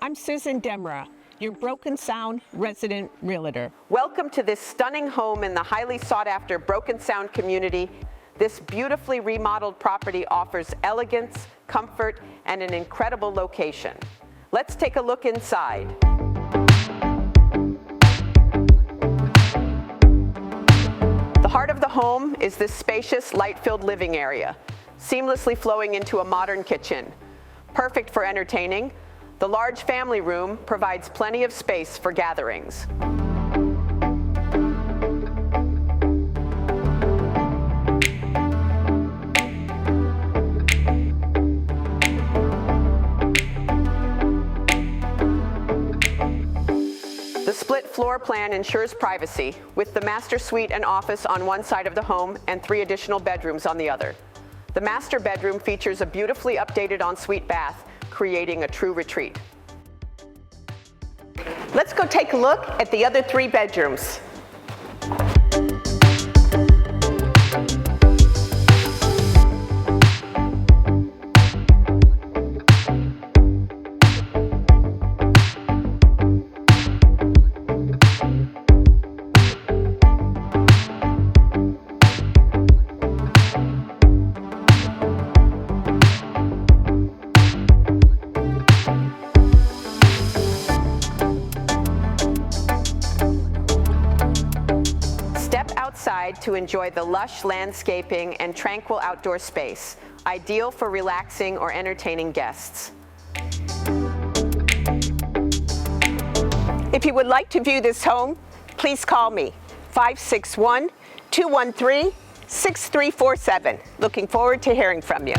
I'm Susan Demerer, your Broken Sound resident realtor. Welcome to this stunning home in the highly sought-after Broken Sound community. This beautifully remodeled property offers elegance, comfort, and an incredible location. Let's take a look inside. The heart of the home is this spacious, light-filled living area, seamlessly flowing into a modern kitchen. Perfect for entertaining, the large family room provides plenty of space for gatherings. The split floor plan ensures privacy, with the master suite and office on one side of the home and 3 additional bedrooms on the other. The master bedroom features a beautifully updated ensuite bath, creating a true retreat. Let's go take a look at the other 3 bedrooms. Outside to enjoy the lush landscaping and tranquil outdoor space, ideal for relaxing or entertaining guests. If you would like to view this home, please call me, 561-213-6347. Looking forward to hearing from you.